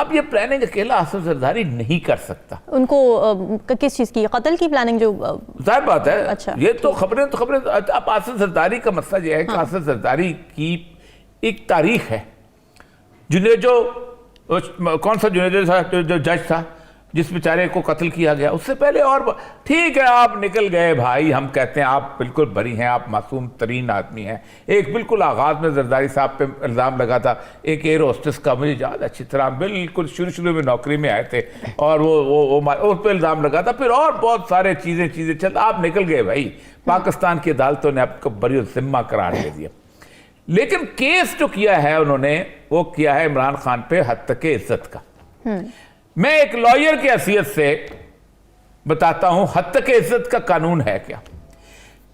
اب یہ پلاننگ اکیلا آصف زرداری نہیں کر سکتا. ان کو کس چیز کی؟ قتل کی پلاننگ؟ جو ظاہر بات ہے. اچھا یہ تو خبریں اب آصف زرداری کا مسئلہ یہ ہے کہ آصف زرداری کی ایک تاریخ ہے. جنید کون سا جنید جو جج تھا جس بیچارے کو قتل کیا گیا، اس سے پہلے اور ٹھیک ہے آپ نکل گئے بھائی، ہم کہتے ہیں آپ بالکل بری ہیں، آپ معصوم ترین آدمی ہیں. ایک بالکل آغاز میں زرداری صاحب پہ الزام لگا تھا ایک ایئر ہوسٹس کا، مجھے یاد اچھی طرح، بالکل شروع میں نوکری میں آئے تھے اور وہ اس پہ الزام لگا تھا. پھر اور بہت سارے چیزیں چل، آپ نکل گئے بھائی. پاکستان کی عدالتوں نے آپ کو بری الذمہ قرار دے دیا. لیکن کیس جو کیا ہے انہوں نے، وہ کیا ہے عمران خان پہ ہتک عزت کا. میں ایک لائر کی حیثیت سے بتاتا ہوں ہتک عزت کا قانون ہے کیا.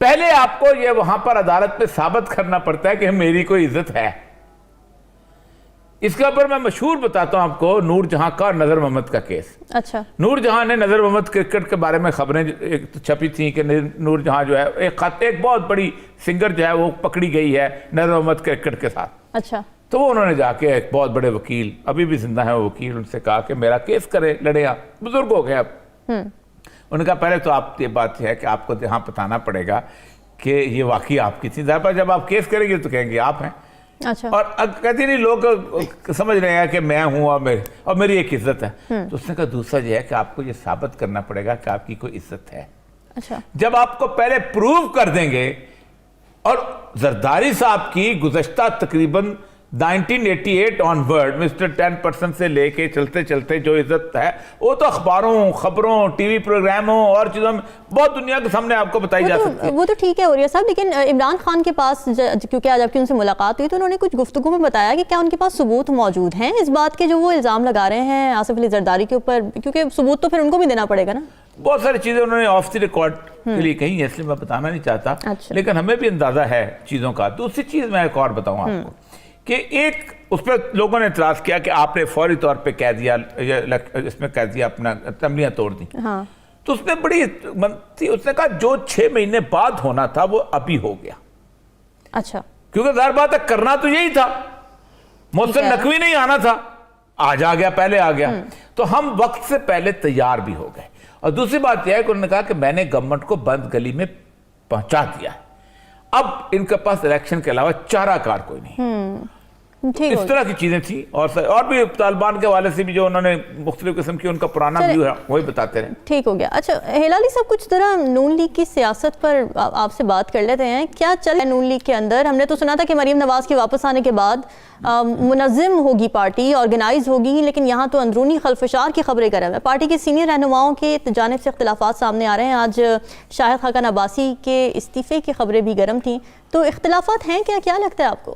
پہلے آپ کو یہ وہاں پر عدالت میں ثابت کرنا پڑتا ہے کہ میری کوئی عزت ہے. اس کے اوپر میں مشہور بتاتا ہوں آپ کو نور جہاں کا اور نظر محمد کا کیس. اچھا. نور جہاں نے نظر محمد کرکٹ کے بارے میں خبریں چھپی تھیں کہ نور جہاں جو ہے ایک بہت بڑی سنگر جو ہے وہ پکڑی گئی ہے نظر محمد کرکٹ کے ساتھ. اچھا. تو وہ انہوں نے جا کے ایک بہت بڑے وکیل، ابھی بھی زندہ ہے وہ وکیل، ان سے کہا کہ میرا کیس کرے، لڑے. آپ بزرگ ہو گئے اب. انہوں نے کہا پہلے تو آپ یہ بات ہے کہ آپ کو یہاں بتانا پڑے گا کہ یہ واقعی آپ کی تھی. ظاہر جب آپ کیس کریں گے تو کہیں گے آپ ہیں. اچھا. اور کہتے نہیں لوگ سمجھ رہے ہیں کہ میں ہوں اور میری ایک عزت ہے. تو اس نے کہا دوسرا یہ ہے کہ آپ کو یہ ثابت کرنا پڑے گا کہ آپ کی کوئی عزت ہے. اچھا. جب آپ کو پہلے پروف کر دیں گے، اور زرداری صاحب کی گزشتہ تقریباً 1988 آن ورڈ مسٹر 10% سے لے کے چلتے چلتے جو عزت ہے وہ تو اخباروں، خبروں، ٹی وی پروگراموں اور چیزوں میں بہت دنیا کے سامنے آپ کو بتائی جا سکتی ہے. وہ تو ٹھیک ہے اوریہ صاحب، لیکن عمران خان کے پاس کیونکہ آج آپ کی ان سے ملاقات ہوئی تو انہوں نے کچھ گفتگو میں بتایا کہ کیا ان کے پاس ثبوت موجود ہیں اس بات کے جو وہ الزام لگا رہے ہیں آصف علی زرداری کے اوپر، کیونکہ ثبوت تو پھر ان کو بھی دینا پڑے گا نا. بہت ساری چیزیں انہوں نے آف دی ریکارڈ کے لیے کہیں، اس لیے میں بتانا نہیں چاہتا. لیکن ہمیں بھی اندازہ ہے چیزوں کا. دوسری چیز میں ایک اور بتاؤں آپ کو کہ ایک اس پہ لوگوں نے اعتراض کیا کہ آپ نے فوری طور پہ کہہ دیا، اس میں کہہ دیا اپنا اسمبلیاں توڑ دی. تو اس نے بڑی اس نے کہا جو 6 مہینے بعد ہونا تھا وہ ابھی ہو گیا. اچھا. کیونکہ ظاہر بات ہے کرنا تو یہی تھا، محسن نقوی نہیں آنا تھا، آج آ گیا، پہلے آ گیا. تو ہم وقت سے پہلے تیار بھی ہو گئے. اور دوسری بات یہ ہے کہ انہوں نے کہا کہ میں نے گورنمنٹ کو بند گلی میں پہنچا دیا ہے، اب ان کے پاس الیکشن کے علاوہ چارہ کار کوئی نہیں. اس طرح کی چیزیں تھیں. اور بھی طالبان کے حوالے سے بھی جو انہوں نے مختلف قسم کی ان کا پرانا ویو ہے وہی بتاتے رہے. ٹھیک ہو گیا. اچھا ہلالی صاحب، کچھ ذرا نون لیگ کی سیاست پر آپ سے بات کر لیتے ہیں. کیا چل رہا ہے نون لیگ کے اندر؟ ہم نے تو سنا تھا کہ مریم نواز کے واپس آنے کے بعد منظم ہوگی پارٹی، آرگنائز ہوگی، لیکن یہاں تو اندرونی خلفشار کی خبریں گرم ہے. پارٹی کے سینئر رہنماؤں کے جانب سے اختلافات سامنے آ رہے ہیں. آج شاہد خاقان عباسی کے استعفے کی خبریں بھی گرم تھیں. تو اختلافات ہیں کیا لگتا ہے آپ کو؟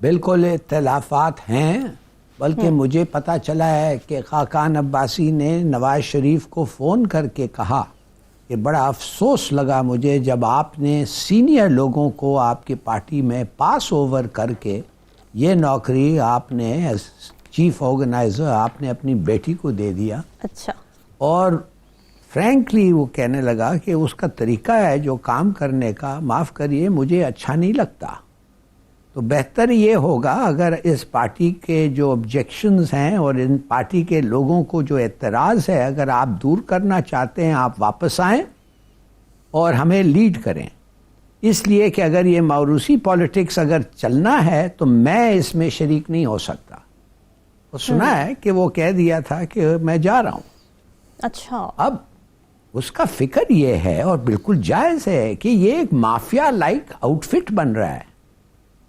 بالکل اختلافات ہیں، بلکہ مجھے پتہ چلا ہے کہ خاقان عباسی نے نواز شریف کو فون کر کے کہا کہ بڑا افسوس لگا مجھے جب آپ نے سینئر لوگوں کو آپ کی پارٹی میں پاس اوور کر کے یہ نوکری آپ نے ایز چیف آرگنائزر آپ نے اپنی بیٹی کو دے دیا. اچھا. اور فرینکلی وہ کہنے لگا کہ اس کا طریقہ ہے جو کام کرنے کا، معاف کریے مجھے اچھا نہیں لگتا. تو بہتر یہ ہوگا اگر اس پارٹی کے جو آبجیکشنز ہیں اور ان پارٹی کے لوگوں کو جو اعتراض ہے اگر آپ دور کرنا چاہتے ہیں آپ واپس آئیں اور ہمیں لیڈ کریں. اس لیے کہ اگر یہ موروثی پالیٹکس اگر چلنا ہے تو میں اس میں شریک نہیں ہو سکتا. وہ سنا ہے کہ وہ کہہ دیا تھا کہ میں جا رہا ہوں. اچھا. اب اس کا فکر یہ ہے اور بالکل جائز ہے کہ یہ ایک مافیا لائک آؤٹ فٹ بن رہا ہے.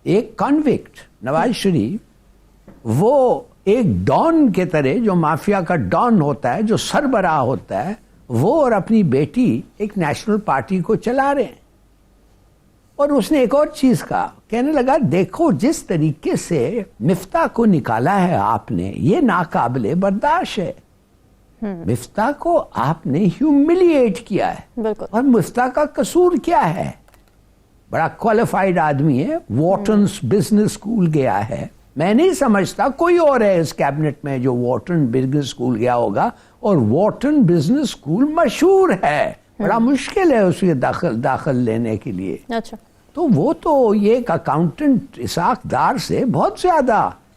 ایک کنوکٹ نواز شریف وہ ایک ڈان کے طرح جو مافیا کا ڈان ہوتا ہے، جو سربراہ ہوتا ہے، وہ اور اپنی بیٹی ایک نیشنل پارٹی کو چلا رہے ہیں. اور اس نے ایک اور چیز کہا، کہنے لگا دیکھو جس طریقے سے مفتاح کو نکالا ہے آپ نے یہ ناقابل برداشت ہے. مفتاح کو آپ نے ہیوملیٹ کیا ہے. اور مفتاح کا قصور کیا ہے؟ بڑا کوالیفائڈ آدمی ہے، وارٹنز بزنس اسکول گیا ہے. میں نہیں سمجھتا کوئی اور ہے اس کیبنٹ میں جو وارٹن بزنس اسکول گیا ہوگا، اور وارٹن بزنس اسکول مشہور ہے، بڑا مشکل ہے اس کے داخل لینے کے لیے. اچھا. تو وہ تو یہ ایک اکاؤنٹنٹ اسحاق دار سے بہت زیادہ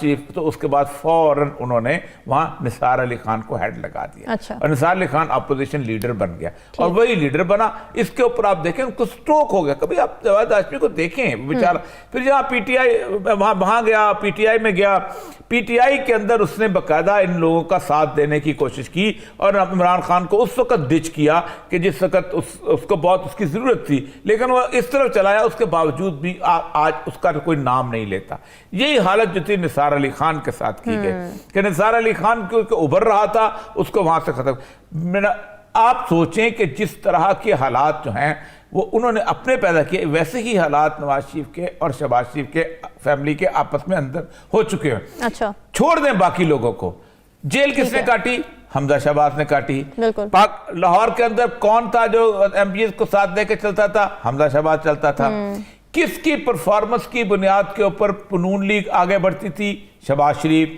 شریف تو اس کے بعد فوراً انہوں نے وہاں نثار علی خان کو ہیڈ لگا دیا اور نثار علی خان اپوزیشن لیڈر بن گیا اور وہی لیڈر بنا. اس کے اوپر آپ دیکھیں ان کو سٹروک ہو گیا. کبھی آپ جواد ہاشمی کو دیکھیں بیچارہ, پھر جہاں پی ٹی آئی وہاں گیا, پی ٹی آئی میں گیا, پی ٹی آئی کے اندر اس نے باقاعدہ ان لوگوں کا ساتھ دینے کی کوشش کی اور عمران خان کو اس وقت ڈچ کیا کہ جس وقت اس کو بہت اس کی ضرورت تھی, لیکن وہ اس طرف چلایا. اس کے باوجود بھی آج اس کا کوئی نام نہیں لیتا. یہی حالت جو تھی نثار علی خان کے ساتھ کی گئی کہ نثار علی خان کیونکہ ابھر رہا تھا اس کو وہاں سے ختم. آپ سوچیں کہ جس طرح کے حالات جو ہیں وہ انہوں نے اپنے پیدا کیے, ویسے ہی حالات نواز شریف کے اور شہباز شریف کے فیملی کے آپس میں اندر ہو چکے ہیں. اچھا چھوڑ دیں باقی لوگوں کو. جیل کس نے کاٹی؟ حمزہ شہباز نے کاٹی. لاہور کے اندر کون تھا جو ایم پی ایس کو ساتھ دے کے چلتا تھا؟ حمزہ شہباز چلتا تھا. کس کی پرفارمنس کی بنیاد کے اوپر نون لیگ آگے بڑھتی تھی؟ شہباز شریف.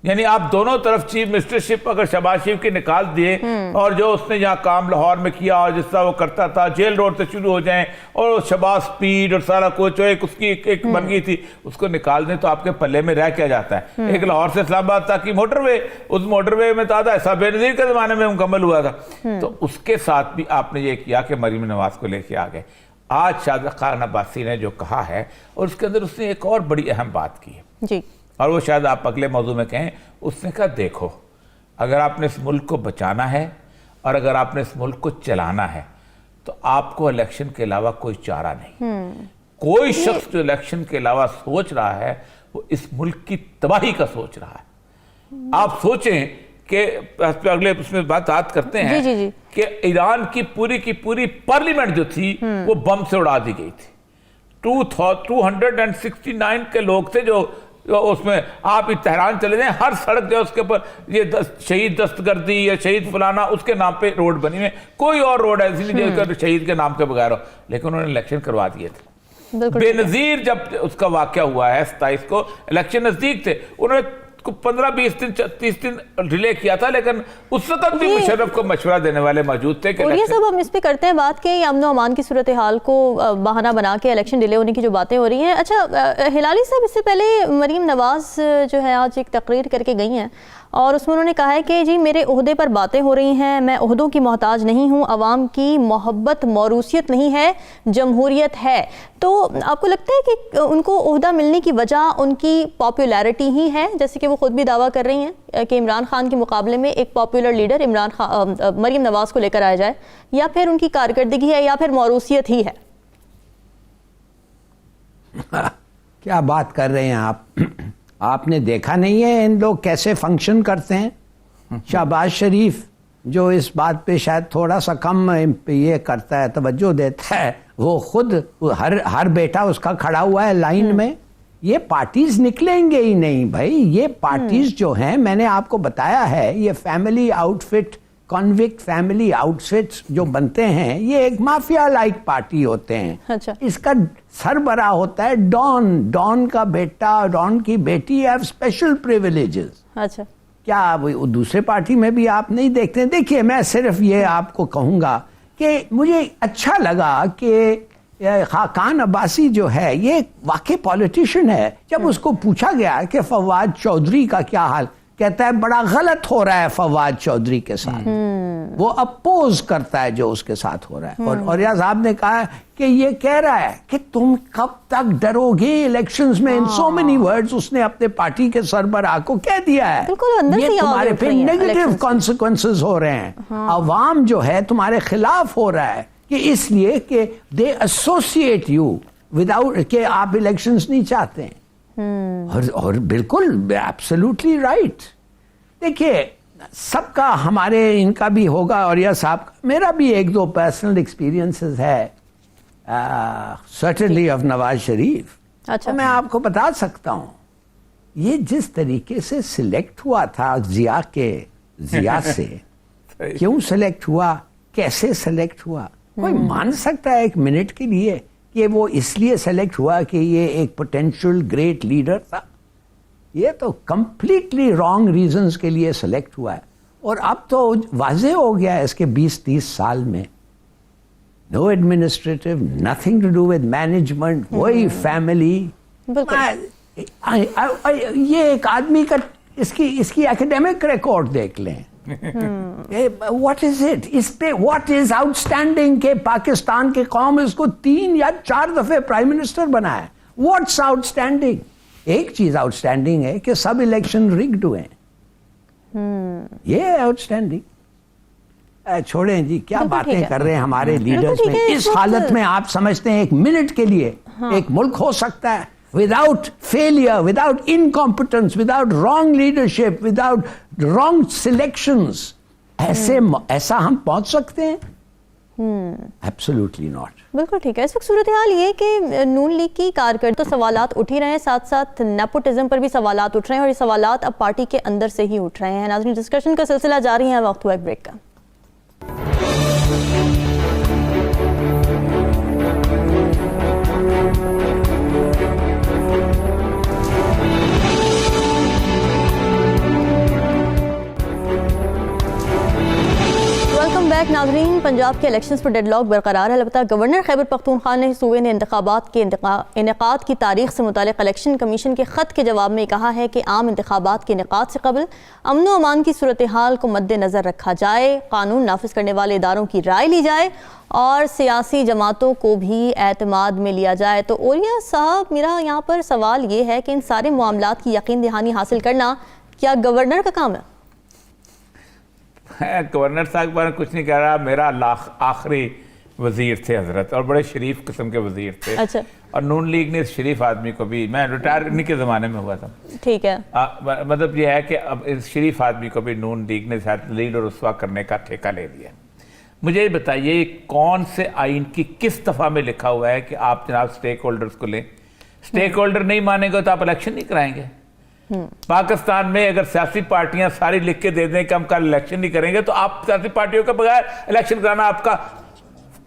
یعنی آپ دونوں طرف چیف منسٹرشپ اگر شہباز شریف کی نکال دیے اور جو اس نے یہاں کام لاہور میں کیا اور جس طرح وہ کرتا تھا, جیل روڈ سے شروع ہو جائیں اور شہباز سپیڈ اور سارا کچھ ایک اس کی ایک بن گئی تھی, اس کو نکال دیں تو آپ کے پلے میں رہ کیا جاتا ہے؟ ایک لاہور سے اسلام آباد تک کی موٹر وے, اس موٹر وے میں تھا ایسا بے نظیر کے زمانے میں مکمل ہوا تھا. تو اس کے ساتھ بھی آپ نے یہ کیا کہ مریم نواز کو لے کے آ گئے. آج شاہد خان عباسی نے جو کہا ہے اور اس کے اندر اس نے ایک اور بڑی اہم بات کی ہے جی, اور وہ شاید آپ اگلے موضوع میں کہیں. اس نے کہا دیکھو اگر آپ نے اس ملک کو بچانا ہے اور اگر آپ نے اس ملک کو چلانا ہے تو آپ کو الیکشن کے علاوہ کوئی چارہ نہیں. کوئی شخص جو الیکشن کے علاوہ سوچ رہا ہے وہ اس ملک کی تباہی کا سوچ رہا ہے. آپ سوچیں کہ اگلے اس میں بات کرتے ہیں کہ ایران کی پوری پارلیمنٹ جو تھی وہ بم سے اڑا دی گئی تھی. 269 کے لوگ تھے جو اس میں, آپ تہران چلے جائیں ہر سڑک جو اس کے اوپر یہ شہید دستگردی یا شہید فلانا اس کے نام پہ روڈ بنی ہوئی, کوئی اور روڈ ایسی نہیں جو شہید کے نام کے بغیر ہو, لیکن انہوں نے الیکشن کروا دیے تھے. بے نظیر جب اس کا واقعہ ہوا ہے 27 کو, الیکشن نزدیک تھے, انہوں نے 15-20 دن 30 دن ڈیلے کیا تھا, لیکن اس وقت بھی مشرف کو مشورہ دینے والے موجود تھے کہ اور یہ سب ہم اس پہ کرتے ہیں بات کہ امن و امان کی صورتحال کو بہانہ بنا کے الیکشن ڈیلے ہونے کی جو باتیں ہو رہی ہیں. اچھا ہلالی صاحب, اس سے پہلے مریم نواز جو ہے آج ایک تقریر کر کے گئی ہیں اور اس میں انہوں نے کہا ہے کہ جی میرے عہدے پر باتیں ہو رہی ہیں, میں عہدوں کی محتاج نہیں ہوں, عوام کی محبت موروثیت نہیں ہے, جمہوریت ہے. تو آپ کو لگتا ہے کہ ان کو عہدہ ملنے کی وجہ ان کی پاپولیرٹی ہی ہے, جیسے کہ وہ خود بھی دعویٰ کر رہی ہیں کہ عمران خان کے مقابلے میں ایک پاپولر لیڈر مریم نواز کو لے کر آیا جائے, یا پھر ان کی کارکردگی ہے یا پھر موروثیت ہی ہے؟ کیا بات کر رہے ہیں آپ؟ آپ نے دیکھا نہیں ہے ان لوگ کیسے فنکشن کرتے ہیں؟ شہباز شریف جو اس بات پہ شاید تھوڑا سا کم یہ کرتا ہے, توجہ دیتا ہے, وہ خود ہر بیٹا اس کا کھڑا ہوا ہے لائن میں. یہ پارٹیز نکلیں گے ہی نہیں بھائی. یہ پارٹیز جو ہیں, میں نے آپ کو بتایا ہے, یہ فیملی آؤٹ فٹ, کنوکٹ فیملی آؤٹ فٹس جو بنتے ہیں, یہ ایک مافیا لائک پارٹی ہوتے ہیں. اس کا سربراہ ہوتا ہے ڈان کا بیٹا, ڈان کی بیٹی ہیو اسپیشل پریویلیجز. اچھا, کیا وہ دوسرے پارٹی میں بھی آپ نہیں دیکھتے؟ دیکھیے میں صرف یہ آپ کو کہوں گا کہ مجھے اچھا لگا کہ خاقان عباسی جو ہے یہ واقعی پولیٹیشین ہے. جب اس کو پوچھا گیا کہ فواد چودھری کا کیا حال, کہتا ہے بڑا غلط ہو رہا ہے فواد چودھری کے ساتھ, وہ اپوز کرتا ہے جو اس کے ساتھ ہو رہا ہے. اور ریاض صاحب نے کہا کہ یہ کہہ رہا ہے کہ تم کب تک ڈرو گے الیکشنز میں, ان سو مینی ورڈز اس نے اپنے پارٹی کے سربراہ کو کہہ دیا ہے. یہ تمہارے پہ نیگیٹو کانسیکوینسز ہو رہے ہیں, عوام جو ہے تمہارے خلاف ہو رہا ہے, کہ اس لیے کہ دے ایسوسیٹ یو وداؤٹ کہ آپ الیکشنز نہیں چاہتے ہیں. اور بالکل ایبسلیوٹلی رائٹ. دیکھیے سب کا ہمارے ان کا بھی ہوگا, اور یہ صاحب میرا بھی ایک دو پرسنل ایکسپیرینسز ہے سرٹنلی آف نواز شریف. تو میں آپ کو بتا سکتا ہوں یہ جس طریقے سے سلیکٹ ہوا تھا ضیاء سے, کیوں سلیکٹ ہوا, کیسے سلیکٹ ہوا, کوئی مان سکتا ہے ایک منٹ کے لیے کہ وہ اس لیے سلیکٹ ہوا کہ یہ ایک پوٹینشیل گریٹ لیڈر تھا؟ یہ تو کمپلیٹلی رانگ ریزنز کے لیے سلیکٹ ہوا ہے. اور اب تو واضح ہو گیا ہے اس کے 20-30 سال میں, no administrative, nothing to do with management, وہی فیملی. یہ ایک آدمی کا اس کی ایکڈیمک ریکارڈ دیکھ لیں. واٹ از اٹ, اس پہ واٹ از آؤٹ اسٹینڈنگ کہ پاکستان کی قوم اس کو 3 یا 4 دفعے پرائم منسٹر بنایا. What's out standing? ایک چیز آؤٹ اسٹینڈنگ ہے کہ سب الیکشن رگڈ ہوئے ہیں. یہ آؤٹ اسٹینڈنگ. چھوڑیں جی, کیا باتیں کر رہے ہیں ہمارے لیڈرز میں. اس حالت میں آپ سمجھتے ہیں ایک منٹ کے لیے ایک ملک ہو سکتا ہے without failure, without incompetence, without wrong leadership, without wrong selections? ایسا ہم پہنچ سکتے ہیں؟ Absolutely not. بالکل ٹھیک ہے. اس وقت صورتحال یہ کہ نون لیگ کی کارکردگی تو سوالات اٹھ ہی رہے ہیں, ساتھ ساتھ نیپوٹزم پر بھی سوالات اٹھ رہے ہیں, اور یہ سوالات اب پارٹی کے اندر سے ہی اٹھ رہے ہیں. ناظرین, ڈسکشن کا سلسلہ جاری ہے, وقت ہوا ایک بریک کا. ناظرین, پنجاب کے الیکشنز پر ڈیڈ لاک برقرار ہے. البتہ گورنر خیبر پختونخوا نے صوبے نے انتخابات کے انعقاد کی تاریخ سے متعلق الیکشن کمیشن کے خط کے جواب میں کہا ہے کہ عام انتخابات کے انعقاد سے قبل امن و امان کی صورتحال کو مد نظر رکھا جائے, قانون نافذ کرنے والے اداروں کی رائے لی جائے اور سیاسی جماعتوں کو بھی اعتماد میں لیا جائے. تو اوریہ صاحب, میرا یہاں پر سوال یہ ہے کہ ان سارے معاملات کی یقین دہانی حاصل کرنا کیا گورنر کا کام ہے؟ گورنر صاحب پر کچھ نہیں کہہ رہا. میرا آخری وزیر تھے حضرت, اور بڑے شریف قسم کے وزیر تھے. اچھا. اور نون لیگ نے اس شریف آدمی کو بھی, میں ریٹائر انہی کے زمانے میں ہوا تھا. ٹھیک ہے. مطلب یہ ہے کہ اب اس شریف آدمی کو بھی نون لیگ نے ذلیل اور رسوا کرنے کا ٹھیکہ لے لیا. مجھے یہ بتائیے, کون سے آئین کی کس دفعہ میں لکھا ہوا ہے کہ آپ جناب سٹیک ہولڈرز کو لیں؟ سٹیک ہولڈر نہیں مانیں گے تو آپ الیکشن نہیں کرائیں گے. پاکستان میں اگر سیاسی پارٹیاں ساری لکھ کے دے دیں کہ ہم کل الیکشن نہیں کریں گے, تو آپ سیاسی پارٹیوں کے بغیر الیکشن کرانا آپ کا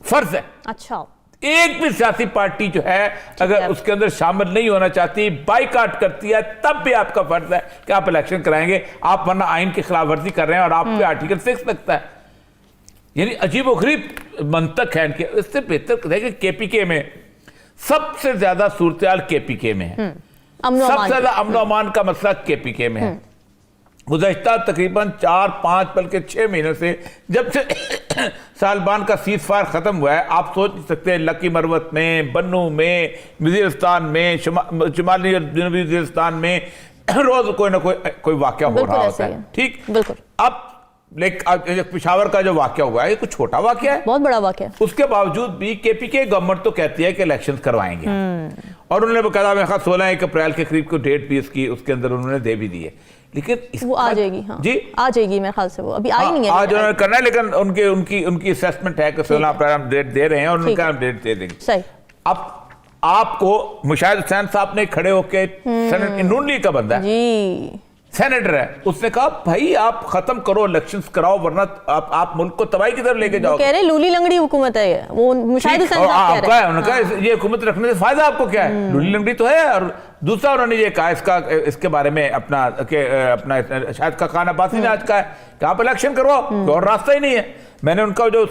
فرض ہے. اچھا. ایک بھی سیاسی پارٹی جو ہے اگر اس کے اندر شامل نہیں ہونا چاہتی, بائیکاٹ کرتی ہے, تب بھی آپ کا فرض ہے کہ آپ الیکشن کرائیں گے. آپ ورنہ آئین کی خلاف ورزی کر رہے ہیں, اور آپ پہ آرٹیکل 6 لگتا ہے. یعنی عجیب و غریب منطق ہے ان کی. اس سے بہتر دیکھیں کے پی کے میں سب سے زیادہ صورتحال کے پی کے میں ہے. سب سے زیادہ امن و امان کا مسئلہ کے پی کے میں ہے. گزشتہ تقریباً 4-5 بلکہ 6 مہینوں سے جب سے طالبان کا سیز فائر ختم ہوا ہے, آپ سوچ نہیں سکتے لکی مروت میں, بنو میں, وزیرستان میں, شمالی جنوبی وزیرستان میں روز کوئی نہ کوئی واقعہ ہو رہا ہوتا ہے. ٹھیک. اب پشاور کا جو واقعہ ہوا ہے یہ کچھ چھوٹا واقعہ ہے, بہت بڑا واقعہ. اس کے باوجود بھی کے پی کے گورنمنٹ تو کہتی ہے کہ الیکشن کروائیں گے, اور انہوں نے بقاعدہ میں 16 اپریل کے قریب کو ڈیٹ بھی اس کے اندر انہوں نے دے بھی دی ہے. لیکن وہ آ جائے گی. ہاں جی, آ جائے گی. میرے خیال سے وہ ابھی آئی نہیں ہے, آج انہوں نے کرنا ہے, لیکن ان کی اسیسمنٹ ہے کہ 16 اپریل ہم ڈیٹ دے رہے ہیں, اور ان کا ہم ڈیٹ دے دیں گے. صحیح. اب آپ کو مشاہد حسین صاحب نے کھڑے ہو کے, نون لیگ کا بندہ ہے جی, سینیٹر ہے, اس نے کہا بھائی آپ ختم کرو, الیکشنز کراؤ, ورنہ آپ ملک کو تباہی کی طرف لے کے جاؤ. کہہ رہے لولی لنگڑی حکومت ہے یہ, وہ مشاہد حسین صاحب کہہ رہے ہیں. انہوں نے کہا یہ حکومت رکھنے سے فائدہ آپ کو کیا ہے؟ لولی لنگڑی تو ہے. اور دوسرا انہوں نے یہ کہا اس کے بارے میں اپنا شاید کا خان عباسی نے آج کہا ہے کہ آپ الیکشن کرواؤ, اور راستہ ہی نہیں ہے. میں نے ان کا جو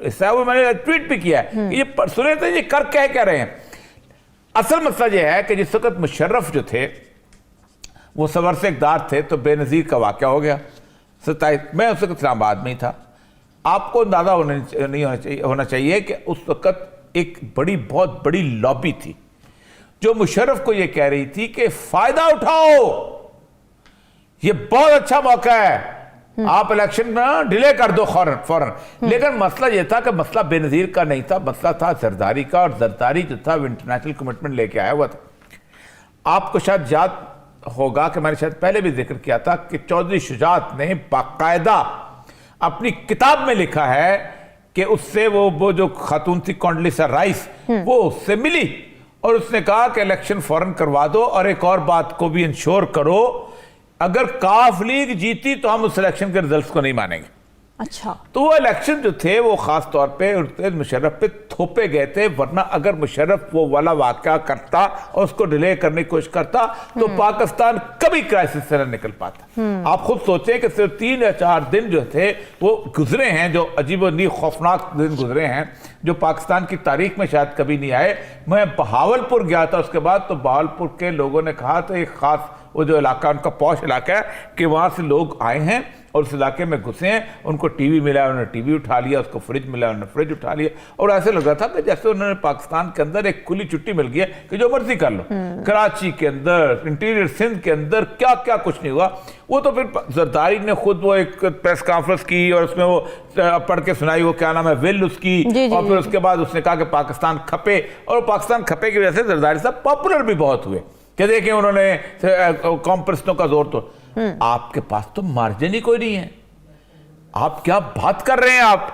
حصہ ہے وہ میں نے ٹویٹ بھی کیا ہے. یہ سنے تھے یہ کہہ رہے ہیں. اصل مسئلہ یہ ہے کہ جس وقت مشرف جو تھے وہ صبر سے اقدار تھے, تو بے نظیر کا واقعہ ہو گیا 27. میں اس وقت اسلام آباد میں ہی تھا. آپ کو اندازہ ہونا چاہیے کہ اس وقت ایک بہت بڑی لابی تھی جو مشرف کو یہ کہہ رہی تھی کہ فائدہ اٹھاؤ, یہ بہت اچھا موقع ہے, آپ الیکشن ڈیلے کر دو فوراً. لیکن مسئلہ یہ تھا کہ مسئلہ بے نظیر کا نہیں تھا, مسئلہ تھا زرداری کا, اور زرداری جو تھا وہ انٹرنیشنل کمٹمنٹ لے کے آیا ہوا تھا. آپ کو شاید یاد ہوگا کہ میں نے شاید پہلے بھی ذکر کیا تھا کہ چودھری شجاعت نے باقاعدہ اپنی کتاب میں لکھا ہے کہ اس سے وہ جو خاتون تھی کونڈلیسا رائس, وہ اس سے ملی, اور اس نے کہا کہ الیکشن فوراً کروا دو, اور ایک اور بات کو بھی انشور کرو, اگر کاف لیگ جیتی تو ہم اس الیکشن کے رزلٹس کو نہیں مانیں گے. اچھا تو وہ الیکشن جو تھے وہ خاص طور پہ مشرف پہ تھوپے گئے تھے، ورنہ اگر مشرف وہ والا واقعہ کرتا اور اس کو ڈیلے کرنے کی کوشش کرتا تو پاکستان کبھی کرائسس سے نہ نکل پاتا۔ آپ خود سوچیں کہ صرف 3 یا 4 دن جو تھے وہ گزرے ہیں، جو عجیب و غریب خوفناک دن گزرے ہیں، جو پاکستان کی تاریخ میں شاید کبھی نہیں آئے۔ میں بہاولپور گیا تھا اس کے بعد، تو بہاولپور کے لوگوں نے کہا تو ایک خاص وہ جو علاقہ ان کا پوش علاقہ ہے کہ وہاں سے لوگ آئے ہیں اور اس علاقے میں گھسے ہیں، ان کو ٹی وی ملا انہوں نے ٹی وی اٹھا لیا، اس کو فریج ملا انہوں نے فریج اٹھا لیا، اور ایسے لگ رہا تھا کہ جیسے انہوں نے پاکستان کے اندر ایک کھلی چھٹی مل گئی ہے کہ جو مرضی کر لو۔ کراچی کے اندر، انٹیریئر سندھ کے اندر کیا کیا کچھ نہیں ہوا۔ وہ تو پھر زرداری نے خود وہ ایک پریس کانفرنس کی اور اس میں وہ پڑھ کے سنائی، وہ کیا نام ہے، ول اس کی، اور پھر اس کے بعد اس نے کہا کہ پاکستان کھپے، اور پاکستان کھپے کی وجہ سے زرداری صاحب پاپولر بھی بہت ہوئے کہ دیکھیں انہوں نے قوم پرستوں کا زور تو۔ آپ کے پاس تو مارجن ہی کوئی نہیں ہے، آپ کیا بات کر رہے ہیں آپ؟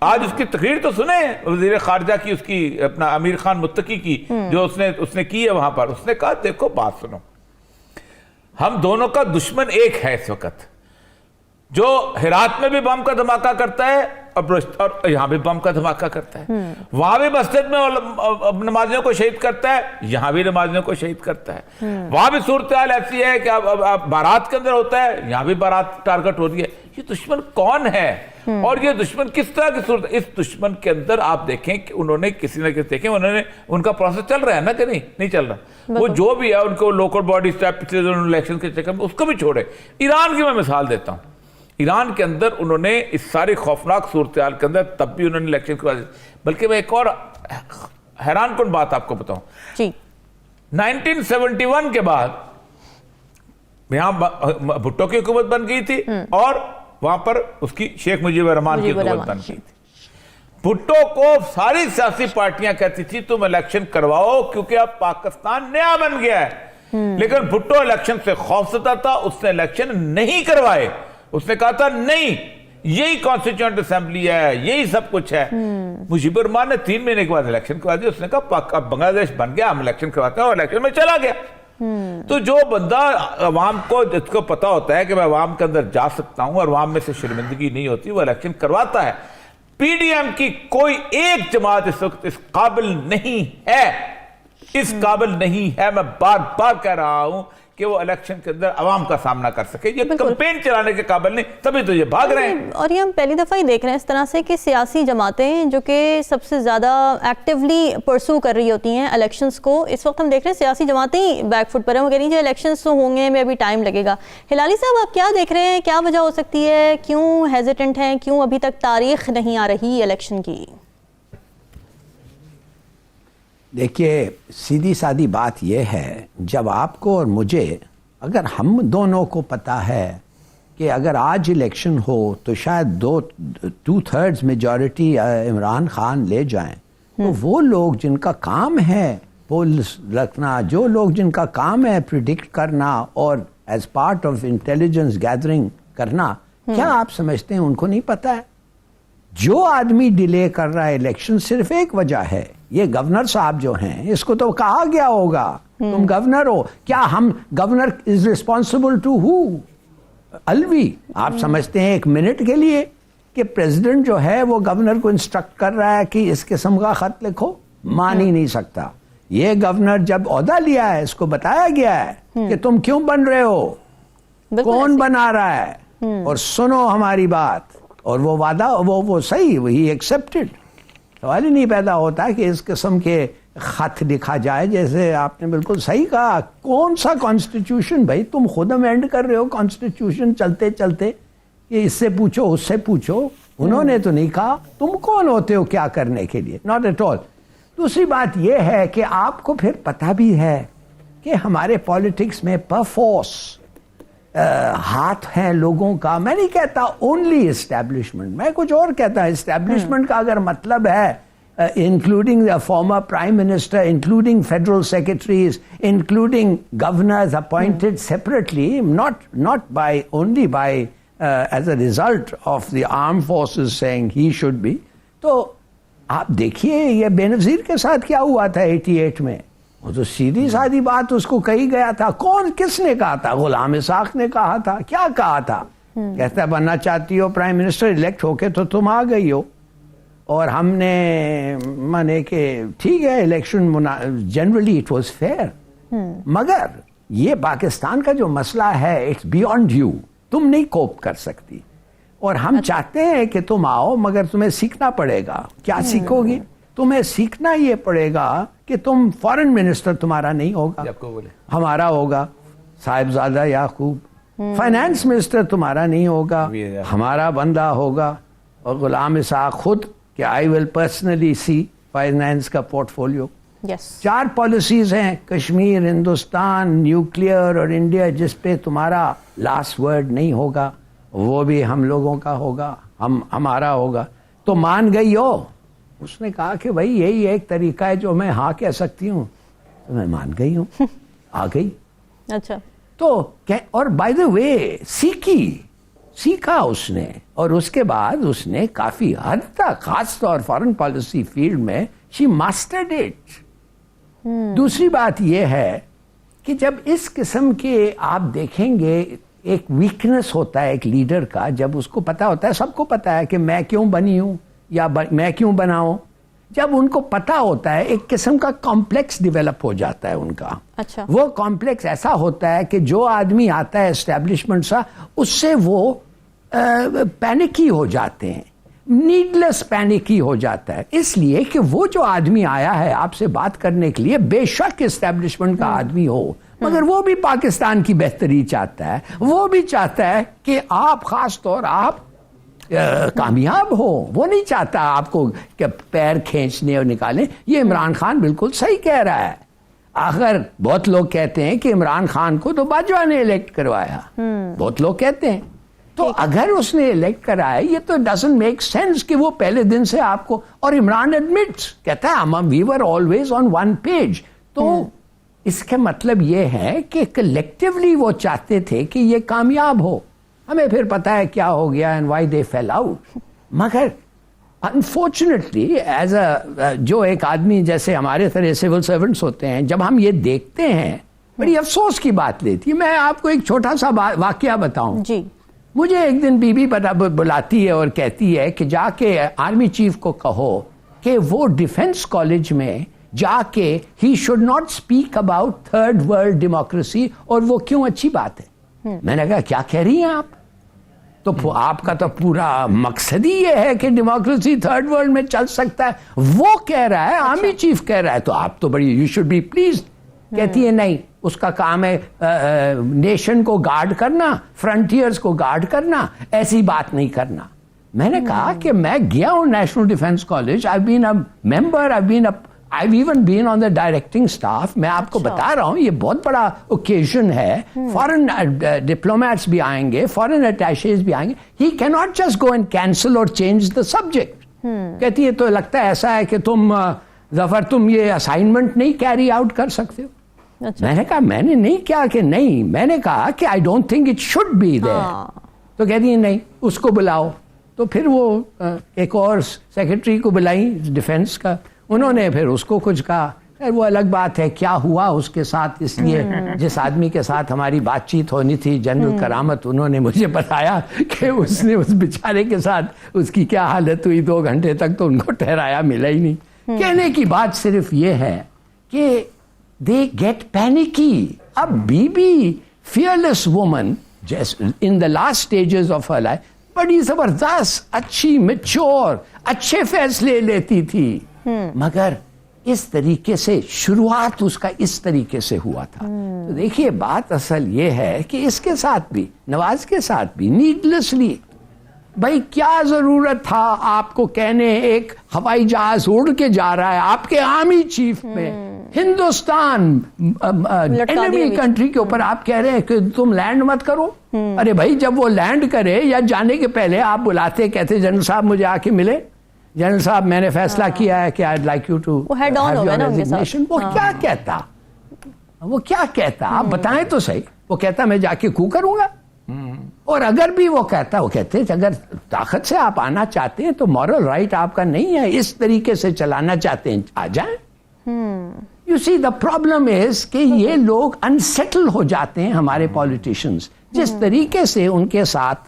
آج اس کی تقریر تو سنیں وزیر خارجہ کی، اس کی اپنا امیر خان متقی کی، جو اس نے کی ہے وہاں پر۔ اس نے کہا دیکھو بات سنو، ہم دونوں کا دشمن ایک ہے اس وقت، جو ہرات میں بھی بم کا دھماکہ کرتا ہے اور یہاں بھی بم کا دھماکہ کرتا ہے، وہاں بھی مسجد میں نمازیوں کو شہید کرتا ہے، یہاں بھی نمازیوں کو شہید کرتا ہے، وہاں بھی صورتحال ایسی ہے کہ بارات کے اندر ہوتا ہے، یہاں بھی بارات ٹارگٹ ہو رہی ہے۔ یہ دشمن کون ہے اور یہ دشمن کس طرح کی صورت؟ اس دشمن کے اندر آپ دیکھیں کہ انہوں نے کسی نہ کسی دیکھیں انہوں نے ان کا پروسیس چل رہا ہے نا کہ نہیں چل رہا، وہ جو بھی ہے ان کو لوکل باڈی اسٹیپ الیکشن کے چکر میں اس کو بھی چھوڑے۔ ایران کی میں مثال دیتا ہوں، ایران کے اندر انہوں نے اس ساری خوفناک صورتحال کے اندر تب بھی انہوں نے الیکشن کروا دی۔ بلکہ میں ایک اور حیران کن بات آپ کو بتاؤں، جی 1971 کے بعد یہاں بھٹو کی حکومت بن گئی تھی اور وہاں پر اس کی شیخ مجیب الرحمان کی حکومت بن گئی تھی۔ بھٹو کو ساری سیاسی پارٹیاں کہتی تھی تم الیکشن کرواؤ کیونکہ اب پاکستان نیا بن گیا ہے، لیکن بھٹو الیکشن سے خوف زدہ تھا، اس نے الیکشن نہیں کروائے۔ اس نے کہا تھا نہیں یہی کانسٹیٹیوئنٹ اسمبلی ہے، یہی سب کچھ ہے۔ مجیب الرحمان نے 3 مہینے کے بعد الیکشن کروا دیا، اس نے کہا اب بنگلہ دیش بن گیا، ہم الیکشن کرواتے ہیں، اور الیکشن میں چلا گیا۔ تو جو بندہ عوام کو جس کو پتا ہوتا ہے کہ میں عوام کے اندر جا سکتا ہوں اور عوام میں سے شرمندگی نہیں ہوتی، وہ الیکشن کرواتا ہے۔ پی ڈی ایم کی کوئی ایک جماعت اس وقت اس قابل نہیں ہے، اس قابل نہیں ہے، میں بار بار کہہ رہا ہوں کہ وہ الیکشن کے اندر عوام کا سامنا کر سکے، یہ کمپین چلانے کے قابل نہیں، تبھی تو یہ بھاگ رہے ہیں۔ اور یہ ہم پہلی دفعہ ہی دیکھ رہے ہیں اس طرح سے کہ سیاسی جماعتیں جو کہ سب سے زیادہ ایکٹیولی پرسو کر رہی ہوتی ہیں الیکشنز کو، اس وقت ہم دیکھ رہے ہیں سیاسی جماعتیں ہی بیک فٹ پر ہیں، وہ کہہ رہی ہیں جو الیکشنز تو ہوں گے میں ابھی ٹائم لگے گا۔ ہلالی صاحب آپ کیا دیکھ رہے ہیں، کیا وجہ ہو سکتی ہے، کیوں ہیزیٹنٹ ہیں، کیوں ابھی تک تاریخ نہیں آ رہی الیکشن کی؟ دیکھیے سیدھی سادی بات یہ ہے، جب آپ کو اور مجھے، اگر ہم دونوں کو پتا ہے کہ اگر آج الیکشن ہو تو شاید 2/3 میجورٹی عمران خان لے جائیں، تو وہ لوگ جن کا کام ہے پولس رکھنا، جو لوگ جن کا کام ہے پریڈکٹ کرنا اور as part of intelligence gathering کرنا، کیا آپ سمجھتے ہیں ان کو نہیں پتا ہے؟ جو آدمی ڈیلے کر رہا ہے الیکشن صرف ایک وجہ ہے، یہ گورنر صاحب جو ہیں، اس کو تو کہا گیا ہوگا تم گورنر ہو، کیا ہم گورنر از ریسپانسبل ٹو ہو؟ الوی آپ سمجھتے ہیں 1 منٹ کے لیے کہ پریزیڈنٹ جو ہے وہ گورنر کو انسٹرکٹ کر رہا ہے کہ اس قسم کا خط لکھو؟ مان ہی نہیں سکتا۔ یہ گورنر جب عہدہ لیا ہے اس کو بتایا گیا ہے کہ تم کیوں بن رہے ہو، کون بنا رہا ہے، اور سنو ہماری بات، اور وہ وعدہ وہ صحیح وہی ایکسیپٹڈ۔ سوال ہی نہیں پیدا ہوتا کہ اس قسم کے خط لکھا جائے، جیسے آپ نے بالکل صحیح کہا، کون سا کانسٹیٹیوشن بھائی، تم خود امینڈ کر رہے ہو کانسٹیٹیوشن چلتے چلتے، کہ اس سے پوچھو اس سے پوچھو، انہوں نے تو نہیں کہا، تم کون ہوتے ہو کیا کرنے کے لیے؟ Not at all. دوسری بات یہ ہے کہ آپ کو پھر پتہ بھی ہے کہ ہمارے پالیٹکس میں پرفورس ہاتھ ہیں لوگوں کا۔ میں نہیں کہتا اونلی اسٹیبلشمنٹ، میں کچھ اور کہتا ہے۔ اسٹیبلشمنٹ کا اگر مطلب ہے including the former prime minister, including federal secretaries, including governors appointed separately, not by only by as a result of the armed forces saying he should be. تو آپ دیکھیے یہ بے نظیر کے ساتھ کیا ہوا تھا 88 میں، وہ تو سیدھی سادی بات اس کو کہی گیا تھا۔ کون کس نے کہا تھا؟ غلام اسحاق نے کہا تھا۔ کیا کہا تھا کہتا ہے بننا چاہتی ہو پرائم منسٹر, الیکٹ ہو کے تو تم آ گئی ہو, اور ہم نے مانے کہ ٹھیک ہے election generally it was fair, مگر یہ پاکستان کا جو مسئلہ ہے اٹس بیونڈ یو, تم نہیں کوپ کر سکتی, اور ہم چاہتے ہیں کہ تم آؤ مگر تمہیں سیکھنا پڑے گا. کیا سیکھو گی؟ تمہیں سیکھنا یہ پڑے گا کہ تم فارن منسٹر تمہارا نہیں ہوگا, ہمارا ہوگا صاحبزادہ یعقوب. فائنانس منسٹر تمہارا نہیں ہوگا, ہمارا بندہ ہوگا. اور غلام اسحاق خود کہ آئی ول پرسنلی سی فائنانس کا پورٹ فولیو. 4 پالیسیز ہیں, کشمیر, ہندوستان, نیوکلیئر اور انڈیا, جس پہ تمہارا لاسٹ ورڈ نہیں ہوگا, وہ بھی ہم لوگوں کا ہوگا, ہمارا ہوگا. تو مان گئی ہو؟ اس نے کہا کہ بھائی یہی ایک طریقہ ہے جو میں ہاں کہہ سکتی ہوں. تو میں مان گئی ہوں, آ گئی. اچھا. تو اور بائی دا وے سیکھا اس نے, اور اس کے بعد اس نے کافی حد تک, خاص طور فارن پالیسی فیلڈ میں شی ماسٹرڈ اٹ. دوسری بات یہ ہے کہ جب اس قسم کے آپ دیکھیں گے, ایک ویکنس ہوتا ہے ایک لیڈر کا, جب اس کو پتا ہوتا ہے, سب کو پتا ہے کہ میں کیوں بنی ہوں یا میں کیوں بناؤں, جب ان کو پتا ہوتا ہے ایک قسم کا کمپلیکس ڈیولپ ہو جاتا ہے ان کا. اچھا. وہ کمپلیکس ایسا ہوتا ہے کہ جو آدمی آتا ہے اسٹیبلشمنٹ سا, اس سے وہ پینکی ہو جاتے ہیں, نیڈلیس پینکی ہو جاتا ہے, اس لیے کہ وہ جو آدمی آیا ہے آپ سے بات کرنے کے لیے, بے شک اسٹیبلشمنٹ کا آدمی ہو, مگر وہ بھی پاکستان کی بہتری چاہتا ہے. وہ بھی چاہتا ہے کہ آپ, خاص طور آپ کامیاب ہو. وہ نہیں چاہتا آپ کو کہ پیر کھینچنے اور نکالیں. یہ عمران خان بالکل صحیح کہہ رہا ہے. آخر بہت لوگ کہتے ہیں کہ عمران خان کو تو باجوہ نے الیکٹ کروایا, بہت لوگ کہتے ہیں. تو اگر اس نے الیکٹ کرایا, یہ تو ڈزنٹ میک سینس کہ وہ پہلے دن سے آپ کو, اور عمران ایڈمٹس, کہتا ہے وی were always on one page. تو اس کا مطلب یہ ہے کہ کلیکٹیولی وہ چاہتے تھے کہ یہ کامیاب ہو. ہمیں پھر پتا ہے کیا ہو گیا and why they fell out. مگر unfortunately ایز جو ایک آدمی جیسے ہمارے طرح سول سرونٹس ہوتے ہیں, جب ہم یہ دیکھتے ہیں بڑی افسوس کی بات لیتی ہے. میں آپ کو ایک چھوٹا سا واقعہ بتاؤں. جی. مجھے ایک دن بی بی بلاتی ہے اور کہتی ہے کہ جا کے آرمی چیف کو کہو کہ وہ ڈیفنس کالج میں جا کے he should not speak about third world democracy, اور وہ کیوں اچھی بات ہے. میں نے کہا کیا کہہ رہی ہیں آپ؟ تو آپ کا تو پورا مقصد ہی یہ ہے کہ ڈیموکریسی تھرڈ ورلڈ میں چل سکتا ہے. وہ کہہ رہا ہے, آرمی چیف کہہ رہا ہے, تو آپ تو بڑی یو شوڈ بی پلیزڈ. کہتی ہے نہیں, اس کا کام ہے نیشن کو گارڈ کرنا, فرنٹیئرز کو گارڈ کرنا, ایسی بات نہیں کرنا. میں نے کہا کہ میں گیا ہوں national defence college, I've been a member, I've even been on the directing staff. میں آپ کو بتا رہا ہوں یہ بہت بڑا اوکیزن ہے. فارن ڈپلومیٹس بھی آئیں گے, فارن اٹیشیز بھی آئیں گے. He cannot just go and cancel or change the subject. کہتی ہے تو لگتا ہے ایسا ہے کہ تم ظفر تم یہ اسائنمنٹ نہیں کیری آؤٹ کر سکتے ہو. میں نے کہا میں نے نہیں کیا کہ نہیں, میں نے کہا کہ I don't think it should be there. تو کہتی ہے نہیں اس کو بلاؤ. تو پھر وہ ایک اور سیکرٹری کو بلائی ڈیفنس کا, انہوں نے پھر اس کو کچھ کہا. خیر وہ الگ بات ہے کیا ہوا اس کے ساتھ, اس لیے جس آدمی کے ساتھ ہماری بات چیت ہونی تھی, جنرل کرامت, انہوں نے مجھے بتایا کہ اس نے اس بیچارے کے ساتھ اس کی کیا حالت ہوئی, 2 گھنٹے تک تو ان کو ٹھہرایا ملا ہی نہیں. کہنے کی بات صرف یہ ہے کہ they get panicky. اب بی بی fearless woman in the last stages of her life بڑی زبردست, اچھی, میچور, اچھے فیصلے لیتی تھی, مگر اس طریقے سے شروعات اس کا اس طریقے سے ہوا تھا. تو دیکھیے بات اصل یہ ہے کہ اس کے ساتھ بھی, نواز کے ساتھ بھی نیڈلیسلی, بھائی کیا ضرورت تھا آپ کو کہنے ایک ہوائی جہاز اڑ کے جا رہا ہے آپ کے آرمی چیف میں, ہندوستان انیمی کنٹری کے اوپر آپ کہہ رہے ہیں کہ تم لینڈ مت کرو. ارے بھائی جب وہ لینڈ کرے یا جانے کے پہلے آپ بلاتے, کہتے جنرل صاحب مجھے آ کے ملے, جنرل صاحب میں نے فیصلہ کیا ہے کہ I'd like you to have your resignation. وہ کیا کہتا, وہ کیا کہتا آپ بتائیں تو صحیح. وہ کہتا میں جا کے کو کروں گا. اور اگر بھی وہ کہتا, وہ کہتے اگر طاقت سے آپ آنا چاہتے ہیں تو مورل رائٹ آپ کا نہیں ہے, اس طریقے سے چلانا چاہتے ہیں آ جائیں. You see the problem is کہ یہ لوگ انسیٹل ہو جاتے ہیں ہمارے پولیٹیشنز, جس طریقے سے ان کے ساتھ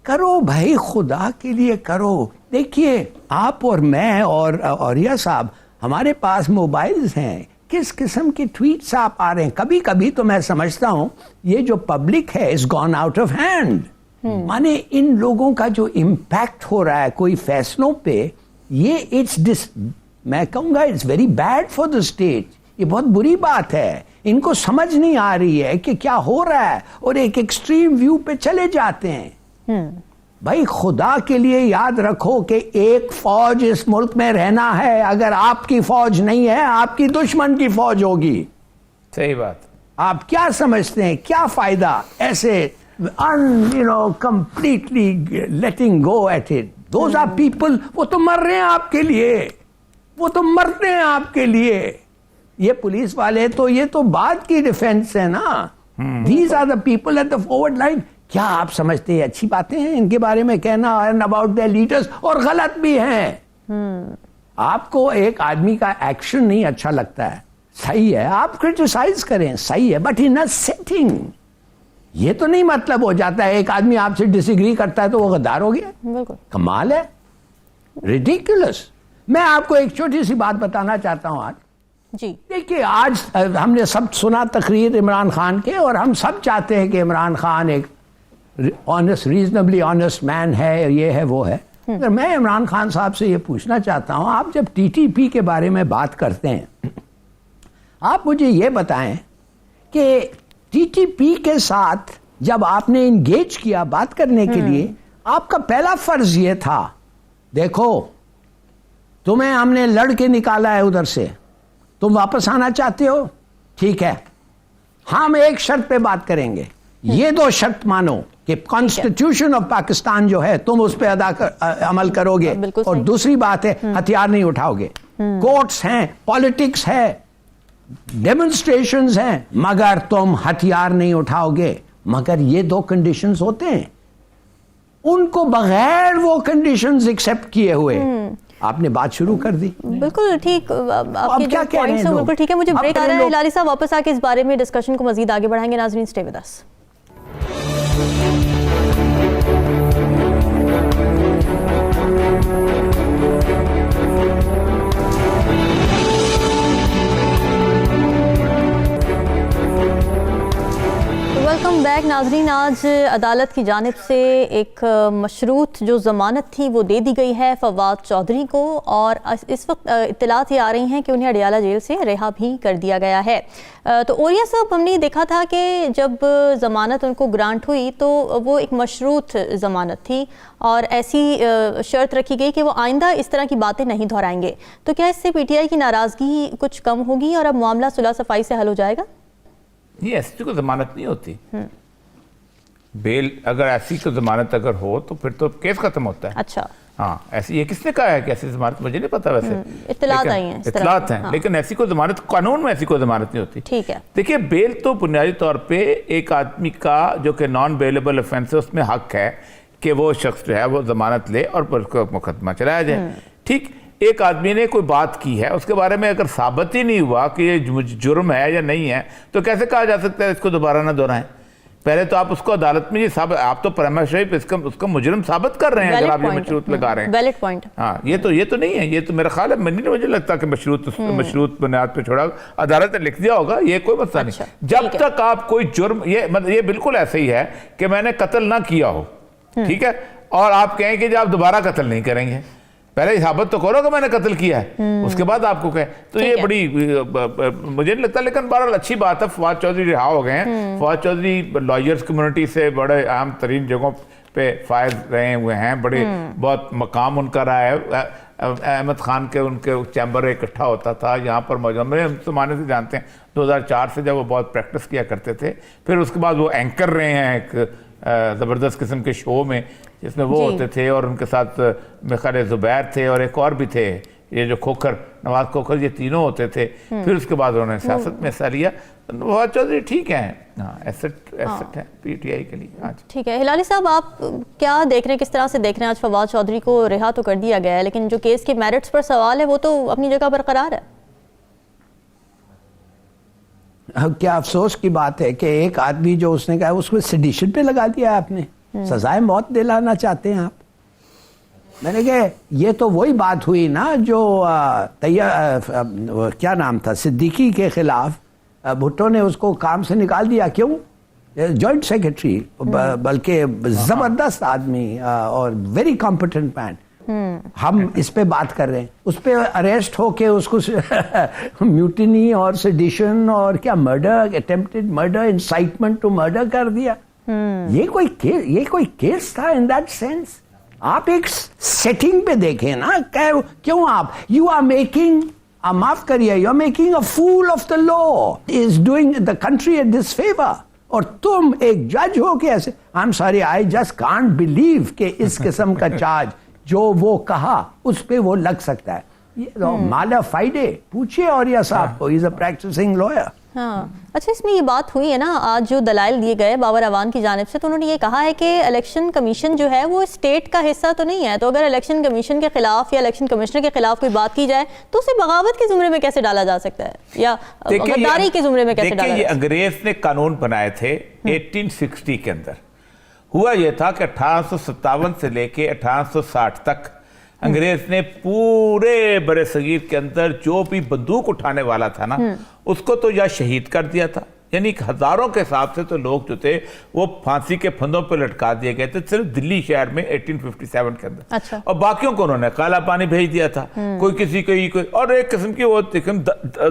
کرو بھائی, خدا کے لیے کرو. دیکھیے آپ اور میں اور اوریہ صاحب, ہمارے پاس موبائلز ہیں, کس قسم کے ٹویٹس آپ آ رہے ہیں. کبھی کبھی تو میں سمجھتا ہوں یہ جو پبلک ہے از گون آؤٹ آف ہینڈ. مانے ان لوگوں کا جو امپیکٹ ہو رہا ہے کوئی فیصلوں پہ, یہ میں کہوں گا it's very bad for the state. یہ بہت بری بات ہے. ان کو سمجھ نہیں آ رہی ہے کہ کیا ہو رہا ہے, اور ایک ایکسٹریم ویو پہ چلے جاتے ہیں. بھائی خدا کے لیے یاد رکھو کہ ایک فوج اس ملک میں رہنا ہے. اگر آپ کی فوج نہیں ہے, آپ کی دشمن کی فوج ہوگی. صحیح بات. آپ کیا سمجھتے ہیں, کیا فائدہ ایسے completely letting go at it. Those are people, وہ تو مر رہے ہیں آپ کے لیے, وہ تو مرتے ہیں آپ کے لیے. یہ پولیس والے تو یہ تو بعد کی ڈیفینس ہے نا. These are the people at the forward line. کیا آپ سمجھتے ہیں اچھی باتیں ہیں ان کے بارے میں کہنا and about their leaders, اور غلط بھی ہیں. آپ کو ایک آدمی کا ایکشن نہیں اچھا لگتا ہے, صحیح ہے, آپ کرٹیسائز کریں, صحیح ہے, بٹ in a setting. یہ تو نہیں مطلب ہو جاتا ہے ایک آدمی آپ سے ڈس ایگری کرتا ہے تو وہ غدار ہو گیا. بالکل کمال ہے, ریڈیکولس. میں آپ کو ایک چھوٹی سی بات بتانا چاہتا ہوں آج. جی دیکھیے, آج ہم نے سب سنا تقریر عمران خان کے, اور ہم سب چاہتے ہیں کہ عمران خان ایک آنیسٹ, ریزنبلی آنیسٹ مین ہے, یہ ہے وہ ہے. میں عمران خان صاحب سے یہ پوچھنا چاہتا ہوں, آپ جب ٹی ٹی پی کے بارے میں بات کرتے ہیں, آپ مجھے یہ بتائیں کہ ٹی ٹی پی کے ساتھ جب آپ نے انگیج کیا بات کرنے کے لیے, آپ کا پہلا فرض یہ تھا, دیکھو تمہیں ہم نے لڑ کے نکالا ہے ادھر سے, تم واپس آنا چاہتے ہو, ٹھیک ہے, ہم ایک شرط پہ بات کریں گے. یہ دو شرط مانو کہ کانسٹیٹیوشن آف پاکستان جو ہے تم اس پہ عمل کرو گے, اور دوسری بات ہے ہتھیار نہیں اٹھاؤ گے. کورٹس ہیں, پالیٹکس ہے, ڈیمونسٹریشنز ہیں, مگر تم ہتھیار نہیں اٹھاؤ گے. مگر یہ دو کنڈیشنز ہوتے ہیں, ان کو بغیر وہ کنڈیشنز ایکسپٹ کیے ہوئے آپ نے بات شروع کر دی. بالکل ٹھیک, آپ کے جو پوائنٹس ہیں بالکل ٹھیک ہے. مجھے بریک آ رہا ہے, ہلالی صاحب واپس آ کے اس بارے میں ڈسکشن کو مزید آگے بڑھائیں گے. ناظرین stay with us. Welcome back ناظرین. آج عدالت کی جانب سے ایک مشروط جو ضمانت تھی وہ دے دی گئی ہے فواد چودھری کو, اور اس وقت اطلاعات یہ آ رہی ہیں کہ انہیں اڈیالہ جیل سے رہا بھی کر دیا گیا ہے. تو اوریہ صاحب, ہم نے دیکھا تھا کہ جب ضمانت ان کو گرانٹ ہوئی تو وہ ایک مشروط ضمانت تھی, اور ایسی شرط رکھی گئی کہ وہ آئندہ اس طرح کی باتیں نہیں دہرائیں گے. تو کیا اس سے پی ٹی آئی کی ناراضگی کچھ کم ہوگی اور اب معاملہ صلح صفائی سے حل ہو جائے گا؟ یہ ایسی کوئی ضمانت نہیں ہوتی. بیل اگر ایسی کوئی ضمانت اگر ہو تو پھر تو کیس ختم ہوتا ہے. اچھا, ہاں, ایسی یہ کس نے کہا ہے کہ ایسی ضمانت, مجھے نہیں پتا ویسے, اطلاعات آئی ہیں, اطلاعات ہیں, لیکن ایسی کوئی ضمانت, قانون میں ایسی کوئی ضمانت نہیں ہوتی. ٹھیک ہے. دیکھیے, بیل تو بنیادی طور پہ ایک آدمی کا جو کہ نان بیلیبل افینس ہے اس میں حق ہے کہ وہ شخص جو ہے وہ ضمانت لے اور اس کو مقدمہ چلایا جائے. ٹھیک, ایک آدمی نے کوئی بات کی ہے, اس کے بارے میں اگر ثابت ہی نہیں ہوا کہ یہ جرم ہے یا نہیں ہے, تو کیسے کہا جا سکتا ہے اس کو دوبارہ نہ دہرائیں؟ پہلے تو آپ اس کو عدالت میں آپ تو پرما شریف اس کا مجرم ثابت کر رہے ہیں اگر آپ یہ مشروط لگا رہے ہیں. Valid point. ہاں, یہ تو نہیں ہے, یہ تو میرا خیال ہے, مجھے لگتا کہ مشروط بنیاد پہ چھوڑا, عدالت نے لکھ دیا ہوگا, یہ کوئی مسئلہ نہیں. جب تک آپ کوئی جرم, یہ بالکل ایسے ہی ہے کہ میں نے قتل نہ کیا ہو, ٹھیک ہے, اور آپ کہیں کہ آپ دوبارہ قتل نہیں کریں گے, پہلے ثابت تو کرو کہ میں نے قتل کیا ہے, اس کے بعد آپ کو کہیں, تو یہ بڑی مجھے نہیں لگتا. لیکن بہرحال اچھی بات ہے, فواد چودھری رہا ہو گئے ہیں. فواد چودھری لائرز کمیونٹی سے بڑے اہم ترین جگہوں پہ فائز رہے ہوئے ہیں, بڑے بہت مقام ان کا رہا ہے. احمد خان کے ان کے چیمبر اکٹھا ہوتا تھا یہاں پر موجود, میرے زمانے سے جانتے ہیں, 2004 سے جب وہ بہت پریکٹس کیا کرتے تھے. پھر اس کے بعد وہ اینکر رہے ہیں ایک زبردست قسم کے شو میں, جس میں وہ ہوتے تھے, اور ان کے ساتھ میرے زبیر تھے اور ایک اور بھی تھے, یہ جو کھوکھر, نواز کھوکھر, یہ تینوں ہوتے تھے. پھر اس کے بعد انہوں نے سیاست میں حصہ لیا. فواد چودھری ٹھیک ہیں, ایسٹ ہے پی ٹی آئی کے لیے. ٹھیک ہے. ہلالی صاحب, آپ کیا دیکھ رہے ہیں, کس طرح سے دیکھ رہے ہیں؟ آج فواد چودھری کو رہا تو کر دیا گیا ہے, لیکن جو کیس کے میرٹس پر سوال ہے وہ تو اپنی جگہ برقرار ہے. کیا افسوس کی بات ہے کہ ایک آدمی جو اس نے کہا اس کو سیڈیشن پہ لگا دیا آپ نے. سزائے موت دلانا چاہتے ہیں آپ. میں نے کہا یہ تو وہی بات ہوئی نا جو کیا نام تھا صدیقی کے خلاف بھٹو نے اس کو کام سے نکال دیا. کیوں؟ جوائنٹ سیکرٹری بلکہ زبردست آدمی اور ویری کمپٹنٹ مین. ہم اس پہ بات کر رہے ہیں, اس پہ اریسٹ ہو کے اس کو میوٹینی اور سیڈیشن اور کیا murder, attempted murder, incitement to murder کر دیا. یہ کوئی کیس تھا ان دیٹ سینس؟ آپ ایک سیٹنگ پہ دیکھیں نا, کیوں آپ یو آر میکنگ معاف کریے, you are making a fool of the law, is doing the country a disfavour. اور تم ایک جج ہو کے ایسے, I am sorry, I just can't believe کہ اس قسم کا چارج جو وہ کہا اس پہ وہ لگ سکتا ہے. یہ مالا فائدے پوچھئے اوریا صاحب کو, از اے پریکٹسنگ لوئر. ہاں اچھا, اس میں یہ بات ہوئی ہے نا آج جو دلائل دیے گئے بابر اعوان کی جانب سے, تو انہوں نے یہ کہا ہے کہ الیکشن کمیشن جو ہے وہ اسٹیٹ کا حصہ تو نہیں ہے, تو اگر الیکشن کمیشن کے خلاف یا الیکشن کمشنر کے خلاف کوئی بات کی جائے تو اسے بغاوت کے زمرے میں کیسے ڈالا جا سکتا ہے یا غداری کے زمرے میں کیسے ڈالا جا سکتا ہے؟ دیکھیں, یہ انگریز نے قانون بنائے تھے 1860 کے اندر. ہوا یہ تھا کہ 1857 سے لے کے 1860 تک انگریز نے پورے برِ صغیر کے اندر جو بھی بندوق اٹھانے والا تھا نا, اس کو تو یا شہید کر دیا تھا, یعنی ہزاروں کے حساب سے تو لوگ جو تھے وہ پھانسی کے پھندوں پہ لٹکا دیے گئے تھے صرف دلی شہر میں 1857 کے اندر. اور باقیوں کو انہوں نے کالا پانی بھیج دیا تھا, کوئی کسی کوئی, اور ایک قسم کی وہ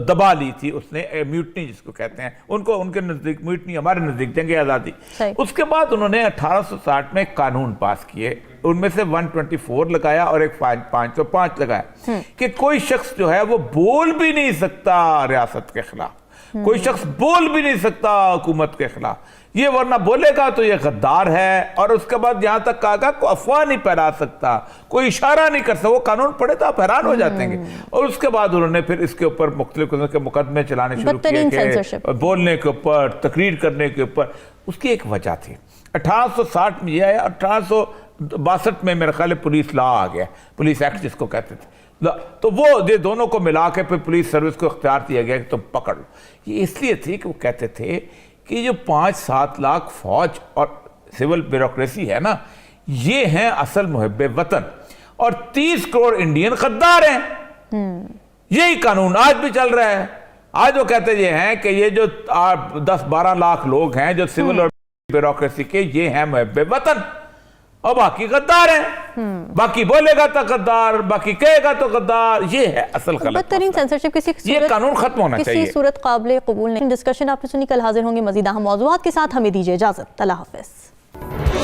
دبا لی تھی اس نے, میوٹنی جس کو کہتے ہیں, ان کے نزدیک میوٹنی, ہمارے نزدیک جنگ آزادی. اس کے بعد انہوں نے 1860 میں قانون پاس کیے, ان میں سے 124 لگایا اور ایک 505 لگایا کہ کوئی شخص جو ہے وہ بول بھی نہیں سکتا ریاست کے خلاف, کوئی شخص بول بھی نہیں سکتا حکومت کے خلاف, یہ ورنہ بولے گا تو یہ غدار ہے. اور اس کے بعد یہاں تک کہا گا کوئی افواہ نہیں پھیلا سکتا, کوئی اشارہ نہیں کر سکتا. وہ قانون پڑھے تو آپ حیران ہو جاتے ہیں. اور اس کے بعد انہوں نے پھر اس کے اوپر مختلف قسم کے مقدمے چلانے شروع کیے کہ بولنے کے اوپر, تقریر کرنے کے اوپر. اس کی ایک وجہ تھی, 1860 میں یہ آیا, 1862 میں میرے خیال پولیس لا آ گیا, پولیس ایکٹ جس کو کہتے تھے, تو وہ یہ دونوں کو ملا کے پھر پولیس سروس کو اختیار دیا گیا کہ تم پکڑ لو. یہ اس لیے تھی کہ وہ کہتے تھے کہ جو 5-7 لاکھ فوج اور سول بیوروکریسی ہے نا, یہ ہیں اصل محب وطن, اور 30 کروڑ انڈین غدار ہیں. یہی قانون آج بھی چل رہا ہے. آج وہ کہتے یہ ہیں کہ یہ جو 10-12 لاکھ لوگ ہیں جو سول اور بیوروکریسی کے, یہ ہیں محب وطن, اور باقی غدار ہیں. باقی بولے گا تو غدار, باقی کہے گا تو غدار. یہ ہے اصل غلط. بدترین سینسرشپ یہ قانون ختم ہونا چاہیے. کسی صورت قابل قبول نہیں. ڈسکشن آپ نے سنی, کل حاضر ہوں گے مزید اہم موضوعات کے ساتھ. ہمیں دیجیے اجازت. اللہ حافظ.